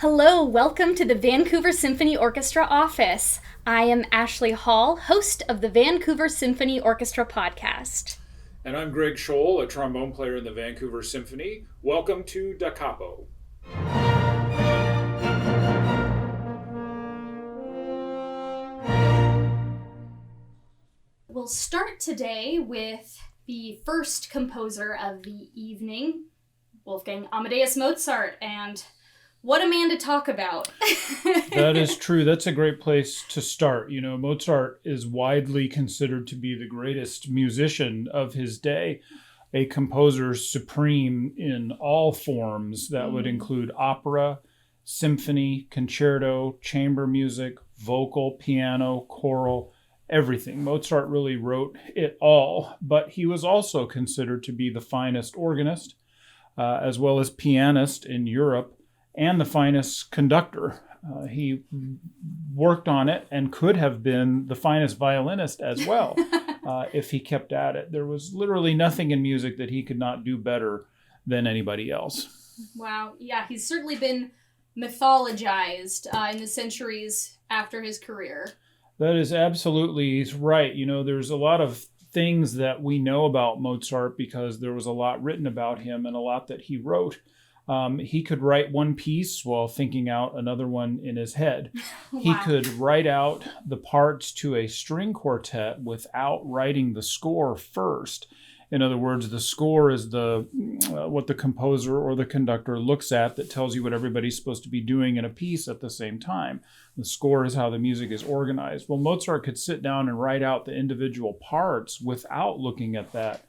Hello, welcome to the Vancouver Symphony Orchestra office. I am Ashley Hall, host of the Vancouver Symphony Orchestra podcast. And I'm Greg Scholl, a trombone player in the Vancouver Symphony. Welcome to Da Capo. We'll start today with the first composer of the evening, Wolfgang Amadeus Mozart, and what a man to talk about. That is true. That's a great place to start. You know, Mozart is widely considered to be the greatest musician of his day, a composer supreme in all forms that would include opera, symphony, concerto, chamber music, vocal, piano, choral, everything. Mozart really wrote it all, but he was also considered to be the finest organist, as well as pianist in Europe, and the finest conductor. He worked on it and could have been the finest violinist as well if he kept at it. There was literally nothing in music that he could not do better than anybody else. Wow. Yeah, he's certainly been mythologized in the centuries after his career. That is absolutely right. You know, there's a lot of things that we know about Mozart because there was a lot written about him and a lot that he wrote. He could write one piece while thinking out another one in his head. Wow. He could write out the parts to a string quartet without writing the score first. In other words, the score is what the composer or the conductor looks at that tells you what everybody's supposed to be doing in a piece at the same time. The score is how the music is organized. Well, Mozart could sit down and write out the individual parts without looking at that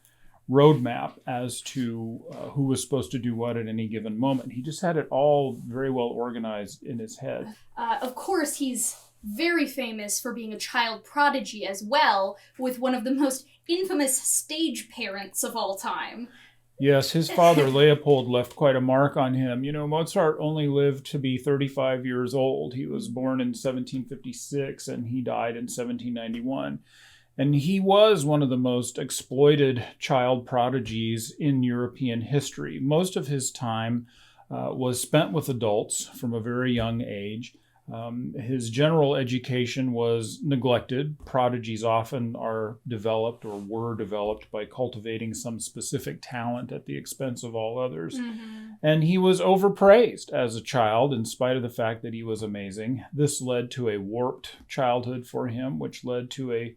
roadmap as to who was supposed to do what at any given moment. He just had it all very well organized in his head. Of course, he's very famous for being a child prodigy as well, with one of the most infamous stage parents of all time. Yes, his father Leopold left quite a mark on him. You know, Mozart only lived to be 35 years old. He was born in 1756 and he died in 1791. And he was one of the most exploited child prodigies in European history. Most of his time was spent with adults from a very young age. His general education was neglected. Prodigies often are developed or were developed by cultivating some specific talent at the expense of all others. Mm-hmm. And he was overpraised as a child in spite of the fact that he was amazing. This led to a warped childhood for him, which led to a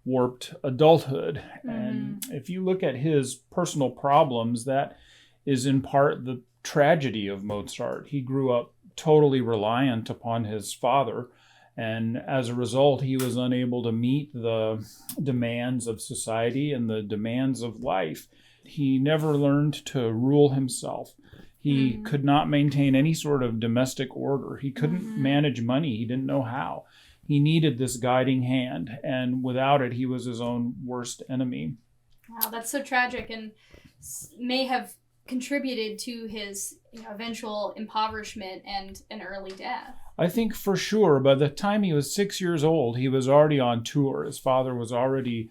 warped adulthood. Mm-hmm. And if you look at his personal problems, that is in part the tragedy of Mozart. He grew up totally reliant upon his father, and as a result, he was unable to meet the demands of society and the demands of life. He never learned to rule himself. He could not maintain any sort of domestic order. He couldn't manage money. He didn't know how. He needed this guiding hand, and without it, he was his own worst enemy. Wow, that's so tragic and may have contributed to his eventual impoverishment and an early death. I think for sure. By the time he was 6 years old, he was already on tour. His father was already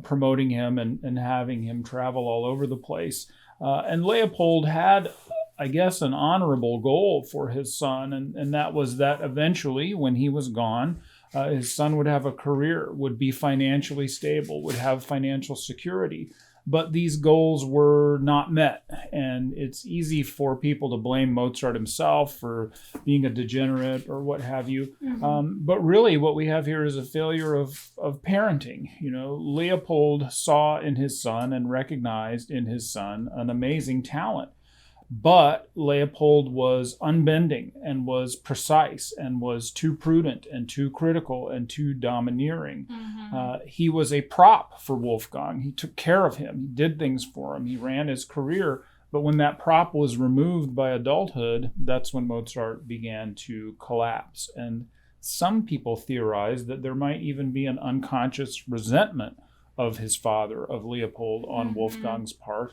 promoting him and having him travel all over the place. And Leopold had, I guess, an honorable goal for his son, and that was that eventually, when he was gone, his son would have a career, would be financially stable, would have financial security. But these goals were not met, and it's easy for people to blame Mozart himself for being a degenerate or what have you. Mm-hmm. But really, what we have here is a failure of parenting. You know, Leopold saw in his son and recognized in his son an amazing talent. But Leopold was unbending and was precise and was too prudent and too critical and too domineering. Mm-hmm. He was a prop for Wolfgang. He took care of him. He did things for him. He ran his career. But when that prop was removed by adulthood, that's when Mozart began to collapse. And some people theorize that there might even be an unconscious resentment of his father, of Leopold, on Wolfgang's part.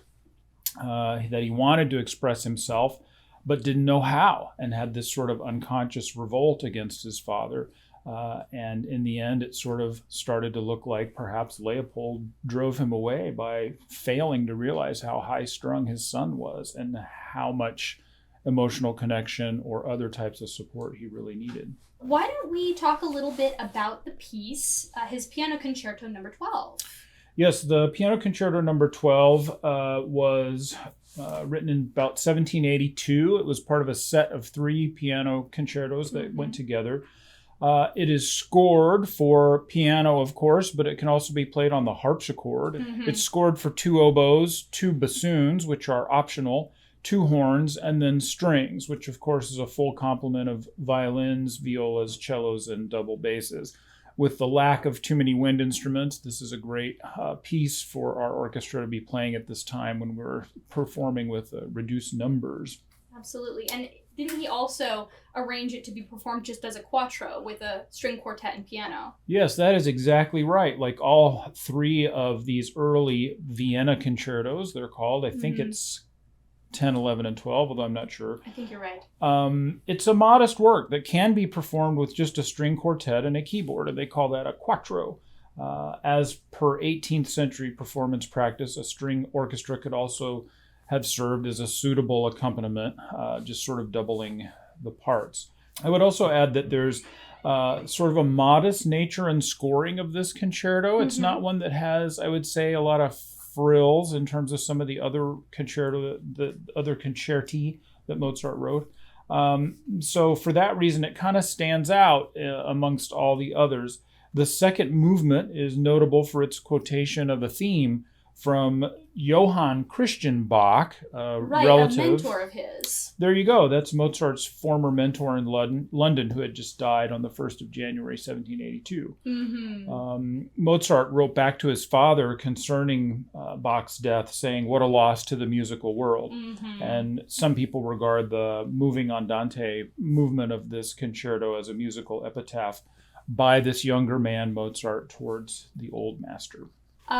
That he wanted to express himself, but didn't know how, and had this sort of unconscious revolt against his father. And in the end, it sort of started to look like perhaps Leopold drove him away by failing to realize how high-strung his son was and how much emotional connection or other types of support he really needed. Why don't we talk a little bit about the piece, his Piano Concerto Number 12? Yes, the Piano Concerto Number 12 was written in about 1782. It was part of a set of 3 piano concertos that went together. It is scored for piano, of course, but it can also be played on the harpsichord. It's scored for 2 oboes, 2 bassoons, which are optional, 2 horns, and then strings, which of course is a full complement of violins, violas, cellos, and double basses. With the lack of too many wind instruments, this is a great piece for our orchestra to be playing at this time when we're performing with reduced numbers. Absolutely. And didn't he also arrange it to be performed just as a quattro with a string quartet and piano? Yes, that is exactly right. Like all 3 of these early Vienna concertos, they're called. I think it's 10, 11, and 12, although I'm not sure. I think you're right. It's a modest work that can be performed with just a string quartet and a keyboard, and they call that a quattro. As per 18th century performance practice, a string orchestra could also have served as a suitable accompaniment, just sort of doubling the parts. I would also add that there's sort of a modest nature and scoring of this concerto. It's not one that has, I would say, a lot of frills in terms of some of the other the other concerti that Mozart wrote. So for that reason, it kind of stands out amongst all the others. The second movement is notable for its quotation of a theme from Johann Christian Bach, a relative. A mentor of his. There you go. That's Mozart's former mentor in London, who had just died on the 1st of January, 1782. Mozart wrote back to his father concerning Bach's death, saying, "What a loss to the musical world." And some people regard the Moving Andante movement of this concerto as a musical epitaph by this younger man, Mozart, towards the old master.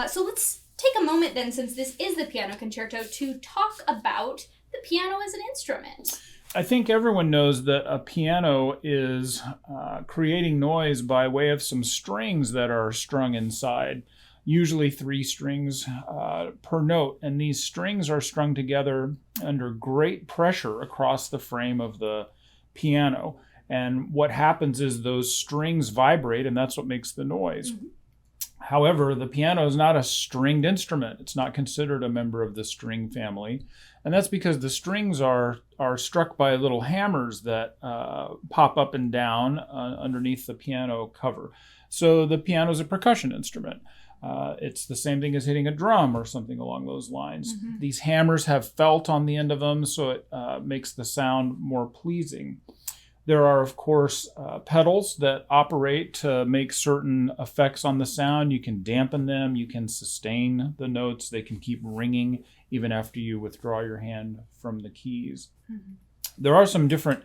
So let's take a moment then, since this is the piano concerto, to talk about the piano as an instrument. I think everyone knows that a piano is creating noise by way of some strings that are strung inside, usually 3 strings per note. And these strings are strung together under great pressure across the frame of the piano. And what happens is those strings vibrate, and that's what makes the noise. However, the piano is not a stringed instrument. It's not considered a member of the string family. And that's because the strings are struck by little hammers that pop up and down underneath the piano cover. So the piano is a percussion instrument. It's the same thing as hitting a drum or something along those lines. These hammers have felt on the end of them, so it makes the sound more pleasing. There are, of course, pedals that operate to make certain effects on the sound. You can dampen them. You can sustain the notes. They can keep ringing even after you withdraw your hand from the keys. There are some different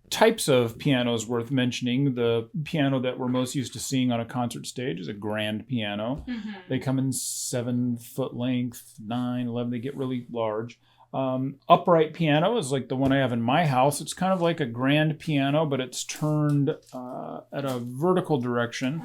types of pianos worth mentioning. The piano that we're most used to seeing on a concert stage is a grand piano. They come in 7-foot length, 9, 11. They get really large. Upright piano is like the one I have in my house. It's kind of like a grand piano, but it's turned at a vertical direction.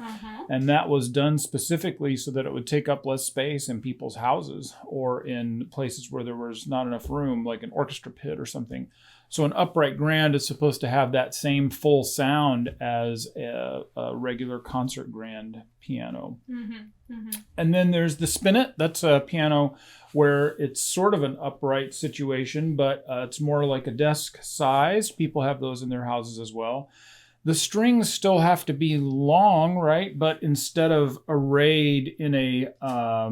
And that was done specifically so that it would take up less space in people's houses or in places where there was not enough room, like an orchestra pit or something. So an upright grand is supposed to have that same full sound as a regular concert grand piano. And then there's the spinet. That's a piano where it's sort of an upright situation, but it's more like a desk size. People have those in their houses as well. The strings still have to be long, right? But instead of arrayed in a, I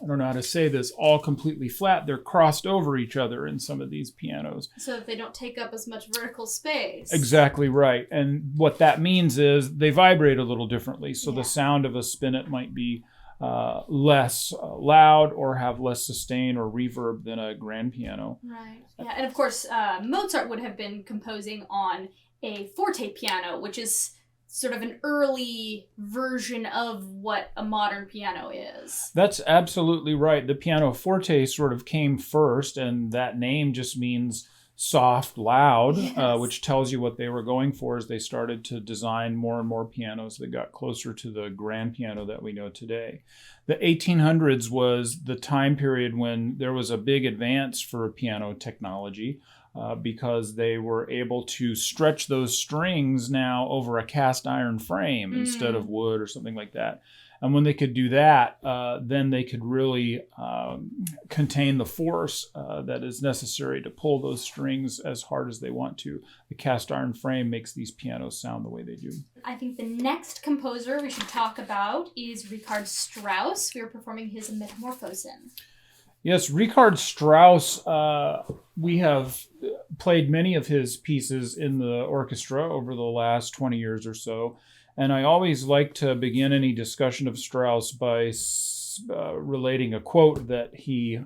don't know how to say this, all completely flat, they're crossed over each other in some of these pianos. So that they don't take up as much vertical space. Exactly right. And what that means is they vibrate a little differently. So the sound of a spinet might be less loud or have less sustain or reverb than a grand piano. Right. Yeah. And of course, Mozart would have been composing on a forte piano, which is sort of an early version of what a modern piano is. That's absolutely right. The pianoforte sort of came first, and that name just means soft, loud, which tells you what they were going for as they started to design more and more pianos that got closer to the grand piano that we know today. The 1800s was the time period when there was a big advance for piano technology. because they were able to stretch those strings now over a cast iron frame instead of wood or something like that. And when they could do that, then they could really contain the force that is necessary to pull those strings as hard as they want to. The cast iron frame makes these pianos sound the way they do. I think the next composer we should talk about is Ricard Strauss. We are performing his Metamorphosis. Yes, Ricard Strauss, we have played many of his pieces in the orchestra over the last 20 years or so. And I always like to begin any discussion of Strauss by relating a quote that he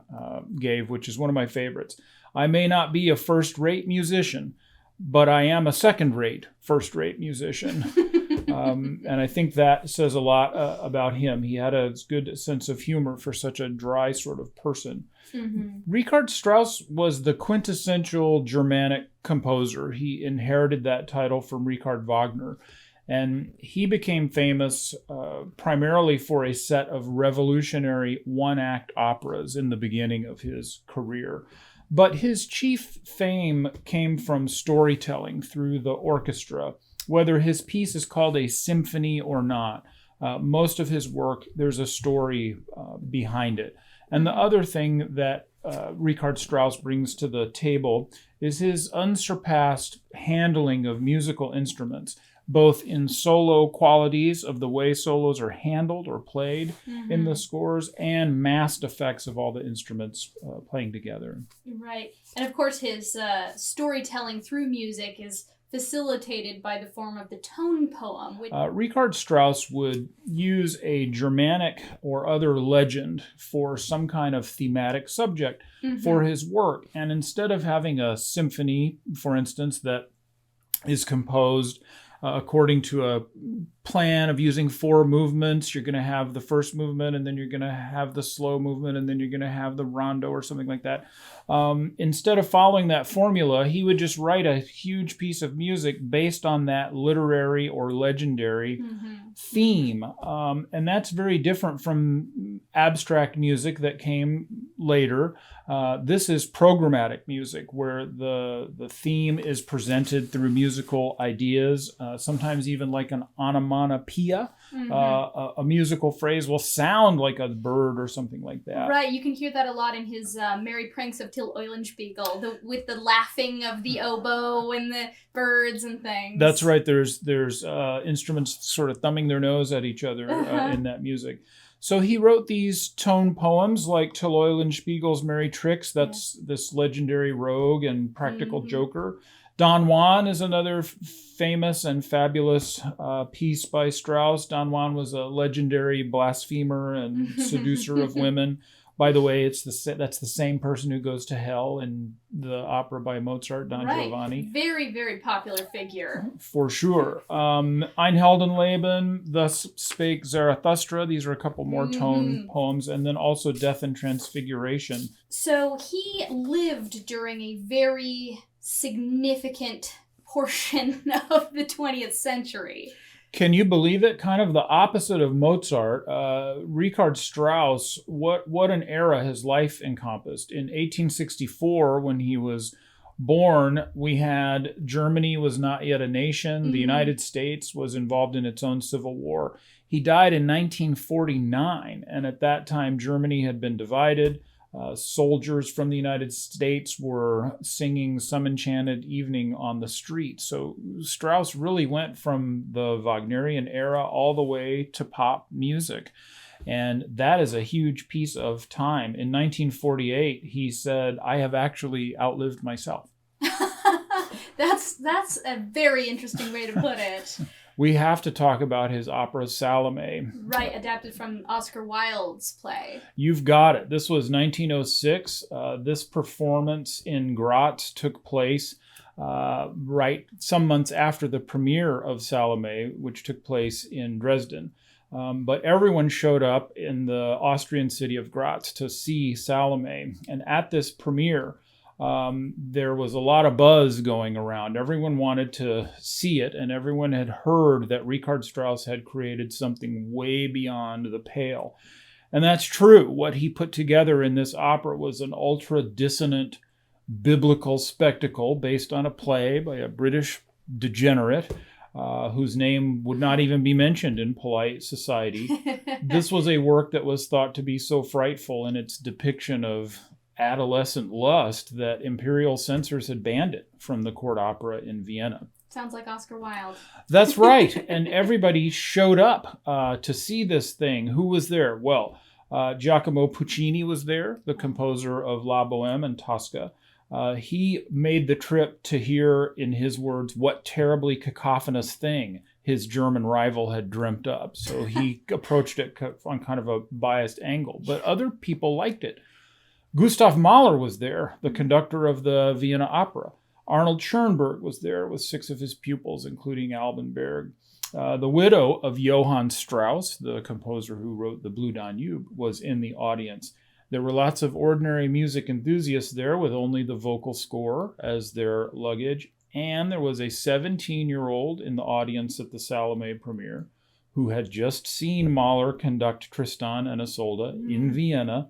gave, which is one of my favorites. "I may not be a first-rate musician, but I am a second-rate, first-rate musician." And I think that says a lot about him. He had a good sense of humor for such a dry sort of person. Ricard Strauss was the quintessential Germanic composer. He inherited that title from Richard Wagner. And he became famous primarily for a set of revolutionary one-act operas in the beginning of his career. But his chief fame came from storytelling through the orchestra, whether his piece is called a symphony or not. Most of his work, there's a story behind it. And the other thing that Ricard Strauss brings to the table is his unsurpassed handling of musical instruments, both in solo qualities of the way solos are handled or played in the scores, and massed effects of all the instruments playing together. Right. And of course his storytelling through music is facilitated by the form of the tone poem. Ricard Strauss would use a Germanic or other legend for some kind of thematic subject for his work. And instead of having a symphony, for instance, that is composed according to a plan of using 4 movements, you're going to have the first movement, and then you're going to have the slow movement, and then you're going to have the rondo or something like that. Instead of following that formula, he would just write a huge piece of music based on that literary or legendary theme. And that's very different from abstract music that came later. This is programmatic music, where the theme is presented through musical ideas, sometimes even like an onomatopoeia. A musical phrase will sound like a bird or something like that. Right, you can hear that a lot in his Merry Pranks of Till Eulenspiegel, with the laughing of the oboe and the birds and things. That's right. There's instruments sort of thumbing their nose at each other in that music. So he wrote these tone poems like Till Eulenspiegel's Merry Tricks. That's this legendary rogue and practical joker. Don Juan is another famous and fabulous piece by Strauss. Don Juan was a legendary blasphemer and seducer of women. By the way, that's the same person who goes to hell in the opera by Mozart, Don Giovanni. Very, very popular figure. For sure. Einheldenleben, Thus Spake Zarathustra. These are a couple more tone poems. And then also Death and Transfiguration. So he lived during a very significant portion of the 20th century. Can you believe it? Kind of the opposite of Mozart. Ricard Strauss, what an era his life encompassed. In 1864, when he was born, we had Germany was not yet a nation. The United States was involved in its own civil war. He died in 1949, and at that time, Germany had been divided. Soldiers from the United States were singing Some Enchanted Evening on the street. So Strauss really went from the Wagnerian era all the way to pop music. And that is a huge piece of time. In 1948, he said, "I have actually outlived myself." That's a very interesting way to put it. We have to talk about his opera Salome. Right, adapted from Oscar Wilde's play. You've got it. This was 1906. This performance in Graz took place right some months after the premiere of Salome, which took place in Dresden. But everyone showed up in the Austrian city of Graz to see Salome. And at this premiere, there was a lot of buzz going around. Everyone wanted to see it, and everyone had heard that Ricard Strauss had created something way beyond the pale. And that's true. What he put together in this opera was an ultra-dissonant, biblical spectacle based on a play by a British degenerate whose name would not even be mentioned in polite society. This was a work that was thought to be so frightful in its depiction of adolescent lust that imperial censors had banned it from the court opera in Vienna. Sounds like Oscar Wilde. That's right. And everybody showed up to see this thing. Who was there? Well, Giacomo Puccini was there, the composer of La Bohème and Tosca. He made the trip to hear, in his words, what terribly cacophonous thing his German rival had dreamt up. So he approached it on kind of a biased angle. But other people liked it. Gustav Mahler was there, the conductor of the Vienna Opera. Arnold Schoenberg was there with 6 of his pupils, including Alban Berg. The widow of Johann Strauss, the composer who wrote the Blue Danube, was in the audience. There were lots of ordinary music enthusiasts there with only the vocal score as their luggage. And there was a 17-year-old in the audience at the Salome premiere who had just seen Mahler conduct Tristan and Isolde in Vienna.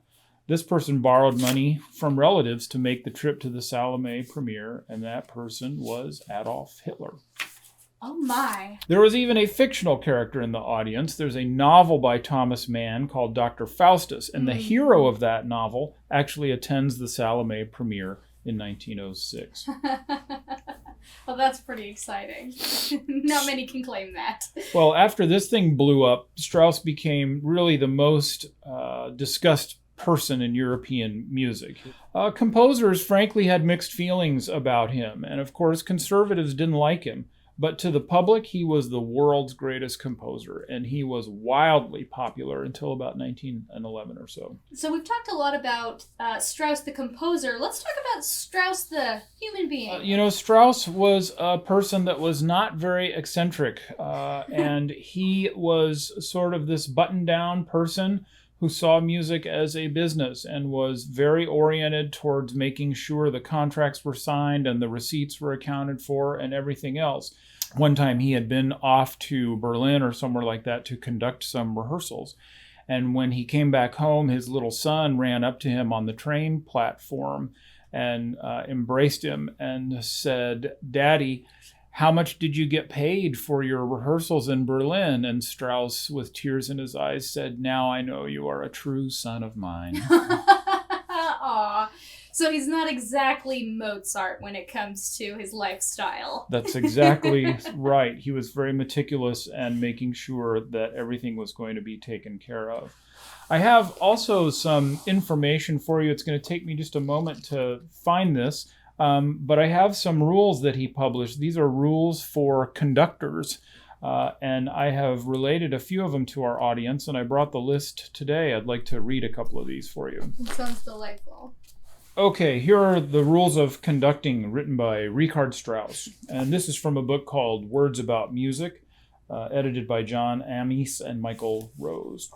This person borrowed money from relatives to make the trip to the Salome premiere, and that person was Adolf Hitler. Oh my. There was even a fictional character in the audience. There's a novel by Thomas Mann called Dr. Faustus, and the hero of that novel actually attends the Salome premiere in 1906. Well, that's pretty exciting. Not many can claim that. Well, after this thing blew up, Strauss became really the most discussed person in European music. Composers, frankly, had mixed feelings about him, and of course, conservatives didn't like him. But to the public, he was the world's greatest composer, and he was wildly popular until about 1911 or so. So we've talked a lot about Strauss the composer. Let's talk about Strauss the human being. Strauss was a person that was not very eccentric, and he was sort of this button-down person who saw music as a business and was very oriented towards making sure the contracts were signed and the receipts were accounted for and everything else. One time he had been off to Berlin or somewhere like that to conduct some rehearsals. And when he came back home, his little son ran up to him on the train platform and embraced him and said, "Daddy, how much did you get paid for your rehearsals in Berlin?" And Strauss, with tears in his eyes, said, "Now I know you are a true son of mine." Aw. So he's not exactly Mozart when it comes to his lifestyle. That's exactly right. He was very meticulous and making sure that everything was going to be taken care of. I have also some information for you. It's going to take me just a moment to find this. But I have some rules that he published. These are rules for conductors, and I have related a few of them to our audience, and I brought the list today. I'd like to read a couple of these for you. It sounds delightful. Okay, here are the rules of conducting written by Ricard Strauss, and this is from a book called Words About Music, edited by John Amis and Michael Rose.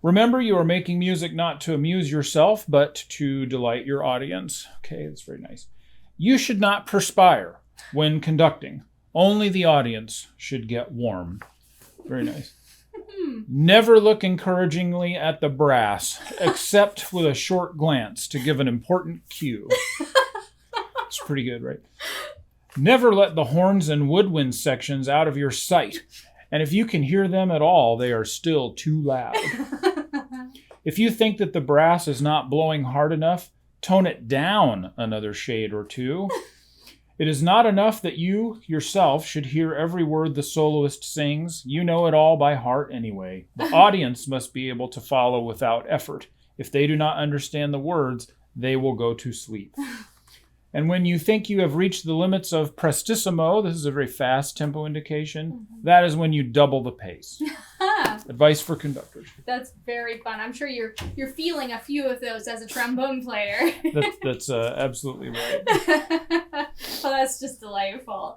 Remember, you are making music not to amuse yourself, but to delight your audience. Okay, that's very nice. You should not perspire when conducting. Only the audience should get warm. Very nice. Never look encouragingly at the brass, except with a short glance to give an important cue. It's pretty good, right? Never let the horns and woodwind sections out of your sight. And if you can hear them at all, they are still too loud. If you think that the brass is not blowing hard enough, tone it down another shade or two. It is not enough that you yourself should hear every word the soloist sings. You know it all by heart anyway. The audience must be able to follow without effort. If they do not understand the words, they will go to sleep. And when you think you have reached the limits of prestissimo, this is a very fast tempo indication, that is when you double the pace. Advice for conductors. That's very fun. I'm sure you're feeling a few of those as a trombone player. That's absolutely right. Well, that's just delightful.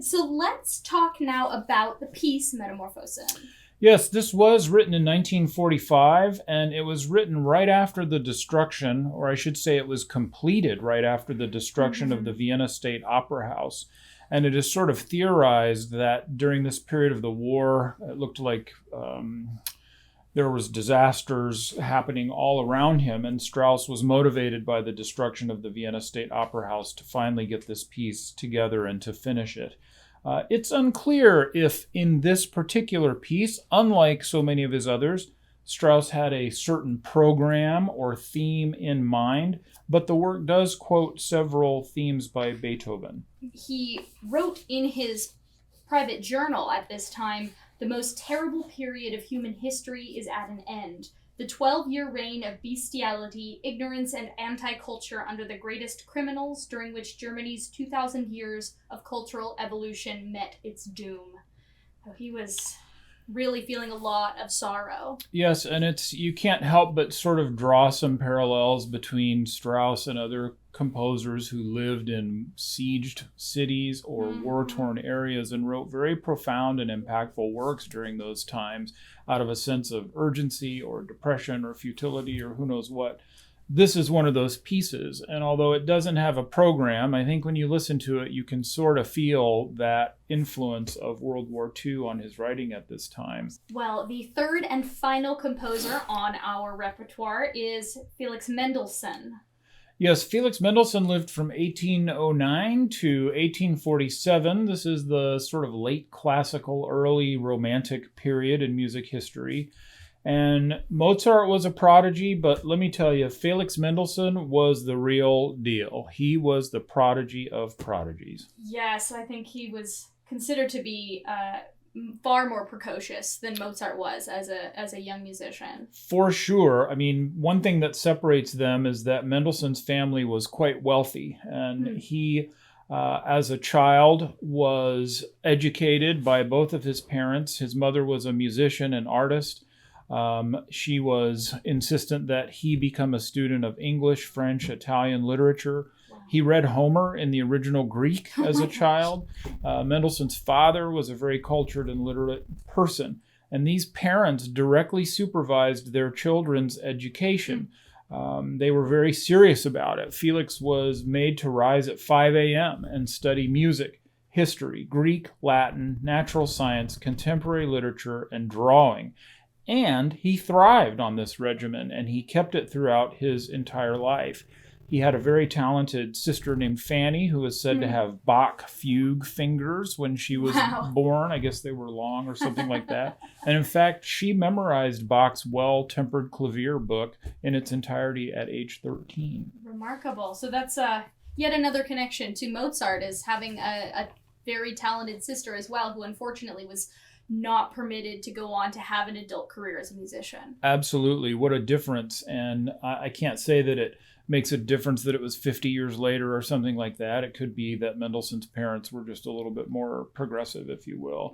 So let's talk now about the Peace Metamorphosis. Yes, this was written in 1945, and it was written right after the destruction, or I should say it was completed right after the destruction of the Vienna State Opera House. And it is sort of theorized that during this period of the war, it looked like There was disasters happening all around him, and Strauss was motivated by the destruction of the Vienna State Opera House to finally get this piece together and to finish it. It's unclear if in this particular piece, unlike so many of his others, Strauss had a certain program or theme in mind, but the work does quote several themes by Beethoven. He wrote in his private journal at this time, "The most terrible period of human history is at an end. The 12-year reign of bestiality, ignorance, and anti-culture under the greatest criminals, during which Germany's 2,000 years of cultural evolution met its doom." So he was really feeling a lot of sorrow. Yes, and you can't help but sort of draw some parallels between Strauss and other composers who lived in sieged cities or war-torn areas and wrote very profound and impactful works during those times out of a sense of urgency or depression or futility or who knows what. This is one of those pieces, and although it doesn't have a program, I think when you listen to it, you can sort of feel that influence of World War II on his writing at this time. Well, the third and final composer on our repertoire is Felix Mendelssohn. Yes, Felix Mendelssohn lived from 1809 to 1847. This is the sort of late classical, early romantic period in music history. And Mozart was a prodigy, but let me tell you, Felix Mendelssohn was the real deal. He was the prodigy of prodigies. Yes, I think he was considered to be far more precocious than Mozart was as a young musician. For sure. I mean, one thing that separates them is that Mendelssohn's family was quite wealthy, and he, as a child, was educated by both of his parents. His mother was a musician and artist. She was insistent that he become a student of English, French, Italian literature. He read Homer in the original Greek as a child. Mendelssohn's father was a very cultured and literate person, and these parents directly supervised their children's education. They were very serious about it. Felix was made to rise at 5 a.m. and study music, history, Greek, Latin, natural science, contemporary literature, and drawing. And he thrived on this regimen, and he kept it throughout his entire life. He had a very talented sister named Fanny, who was said to have Bach fugue fingers when she was born. I guess they were long or something like that. And in fact, she memorized Bach's Well-Tempered Clavier book in its entirety at age 13. Remarkable. So that's yet another connection to Mozart, is having a very talented sister as well, who unfortunately was not permitted to go on to have an adult career as a musician. Absolutely. What a difference. And I can't say that it makes a difference that it was 50 years later or something like that. It could be that Mendelssohn's parents were just a little bit more progressive, if you will.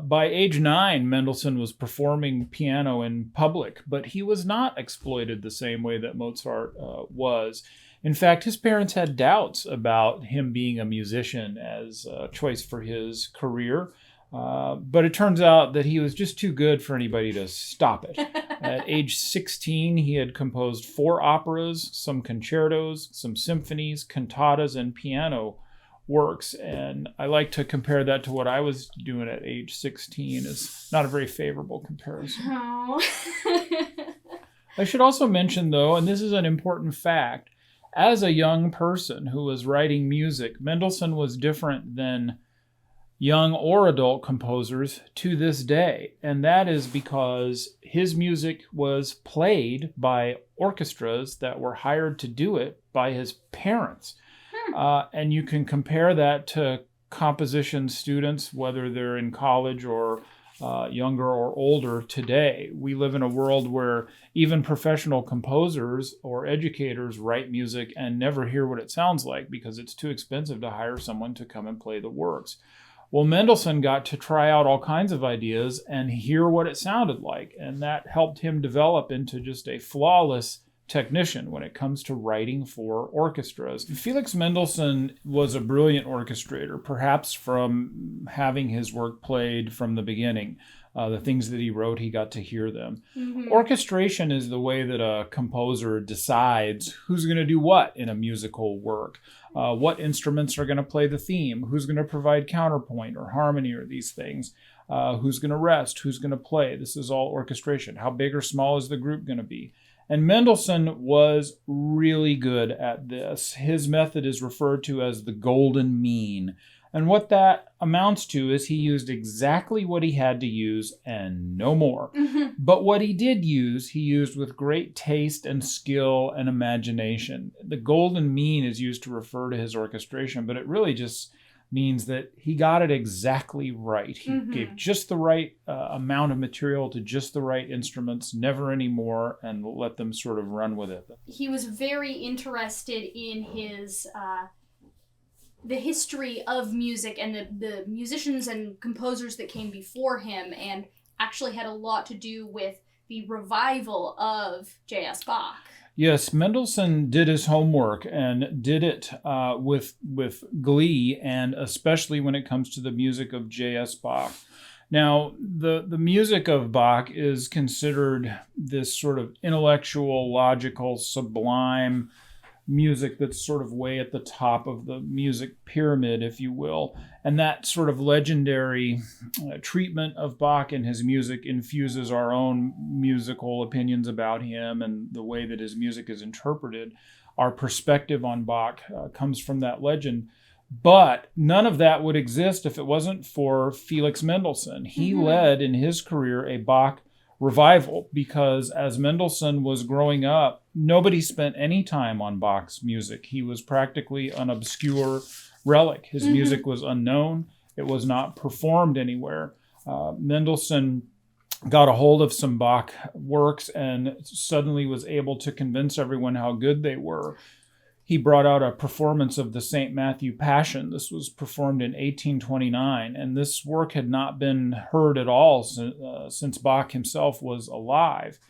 By age 9, Mendelssohn was performing piano in public, but he was not exploited the same way that Mozart was. In fact, his parents had doubts about him being a musician as a choice for his career. But it turns out that he was just too good for anybody to stop it. At age 16, he had composed 4 operas, some concertos, some symphonies, cantatas, and piano works. And I like to compare that to what I was doing at age 16. It's not a very favorable comparison. Oh. I should also mention, though, and this is an important fact, as a young person who was writing music, Mendelssohn was different than young or adult composers to this day. And that is because his music was played by orchestras that were hired to do it by his parents. And you can compare that to composition students, whether they're in college or younger or older today. We live in a world where even professional composers or educators write music and never hear what it sounds like because it's too expensive to hire someone to come and play the works. Well, Mendelssohn got to try out all kinds of ideas and hear what it sounded like, and that helped him develop into just a flawless technician when it comes to writing for orchestras. Felix Mendelssohn was a brilliant orchestrator, perhaps from having his work played from the beginning. The things that he wrote, he got to hear them. Orchestration is the way that a composer decides who's going to do what in a musical work. What instruments are going to play the theme, who's going to provide counterpoint or harmony or these things, who's going to rest, who's going to play. This is all orchestration. How big or small is the group going to be? And Mendelssohn was really good at this. His method is referred to as the golden mean. And what that amounts to is he used exactly what he had to use and no more. But what he did use, he used with great taste and skill and imagination. The golden mean is used to refer to his orchestration, but it really just means that he got it exactly right. He gave just the right amount of material to just the right instruments, never any more, and let them sort of run with it. He was very interested in his the history of music and the musicians and composers that came before him, and actually had a lot to do with the revival of J.S. Bach. Yes, Mendelssohn did his homework and did it with glee, and especially when it comes to the music of J.S. Bach. Now, the music of Bach is considered this sort of intellectual, logical, sublime music that's sort of way at the top of the music pyramid, if you will. And that sort of legendary treatment of Bach and his music infuses our own musical opinions about him and the way that his music is interpreted. Our perspective on Bach comes from that legend. But none of that would exist if it wasn't for Felix Mendelssohn. He led in his career a Bach revival, because as Mendelssohn was growing up, nobody spent any time on Bach's music. He was practically an obscure relic. His music was unknown. It was not performed anywhere. Mendelssohn got a hold of some Bach works and suddenly was able to convince everyone how good they were. He brought out a performance of the St. Matthew Passion. This was performed in 1829, and this work had not been heard at all since Bach himself was alive.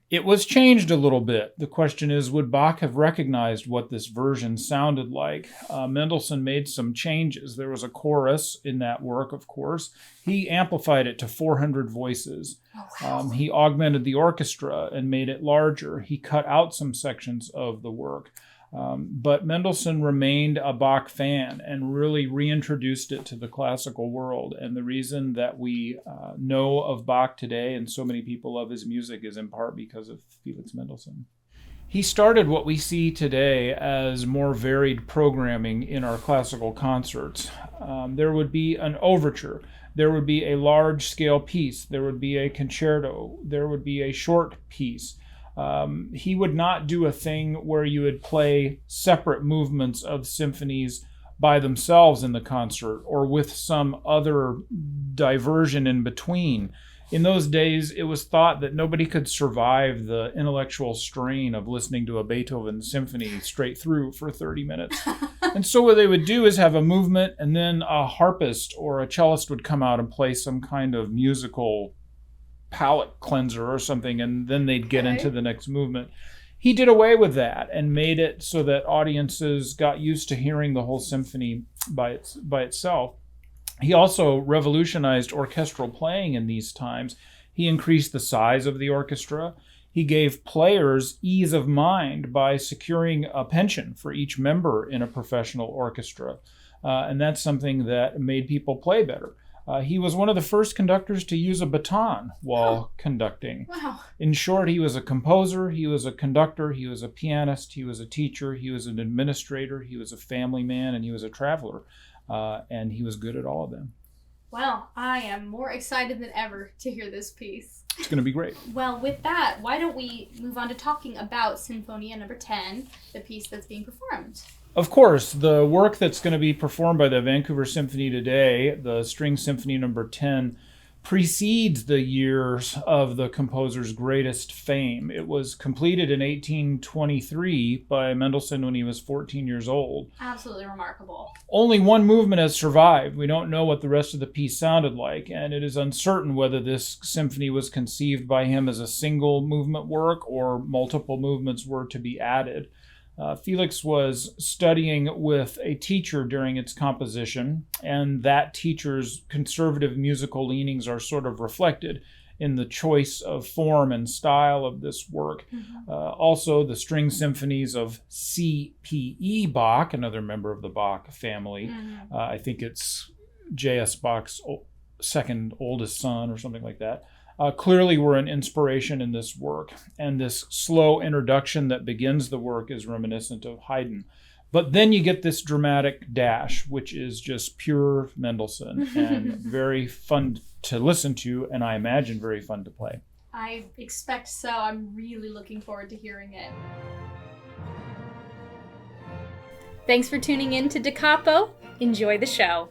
It was changed a little bit. The question is, would Bach have recognized what this version sounded like? Mendelssohn made some changes. There was a chorus in that work, of course. He amplified it to 400 voices. He augmented the orchestra and made it larger. He cut out some sections of the work. But Mendelssohn remained a Bach fan and really reintroduced it to the classical world. And the reason that we know of Bach today and so many people love his music is in part because of Felix Mendelssohn. He started what we see today as more varied programming in our classical concerts. There would be an overture. There would be a large-scale piece. There would be a concerto. There would be a short piece. He would not do a thing where you would play separate movements of symphonies by themselves in the concert or with some other diversion in between. In those days, it was thought that nobody could survive the intellectual strain of listening to a Beethoven symphony straight through for 30 minutes. And so what they would do is have a movement, and then a harpist or a cellist would come out and play some kind of musical palate cleanser or something, and then they'd get into the next movement. He did away with that and made it so that audiences got used to hearing the whole symphony by itself. He also revolutionized orchestral playing in these times. He increased the size of the orchestra. He gave players ease of mind by securing a pension for each member in a professional orchestra. And that's something that made people play better. He was one of the first conductors to use a baton while conducting. Wow. In short, he was a composer, he was a conductor, he was a pianist, he was a teacher, he was an administrator, he was a family man, and he was a traveler. And he was good at all of them. Well, I am more excited than ever to hear this piece. It's going to be great. Well, with that, why don't we move on to talking about Sinfonia Number 10, the piece that's being performed? Of course, the work that's going to be performed by the Vancouver Symphony today, the String Symphony Number 10, precedes the years of the composer's greatest fame. It was completed in 1823 by Mendelssohn when he was 14 years old. Absolutely remarkable. Only one movement has survived. We don't know what the rest of the piece sounded like, and it is uncertain whether this symphony was conceived by him as a single movement work or multiple movements were to be added. Felix was studying with a teacher during its composition, and that teacher's conservative musical leanings are sort of reflected in the choice of form and style of this work. Also, the string symphonies of C.P.E. Bach, another member of the Bach family. I think it's J.S. Bach's second oldest son or something like that. Clearly were an inspiration in this work, and this slow introduction that begins the work is reminiscent of Haydn. But then you get this dramatic dash, which is just pure Mendelssohn, and very fun to listen to, and I imagine very fun to play. I expect so. I'm really looking forward to hearing it. Thanks for tuning in to Da Capo. Enjoy the show.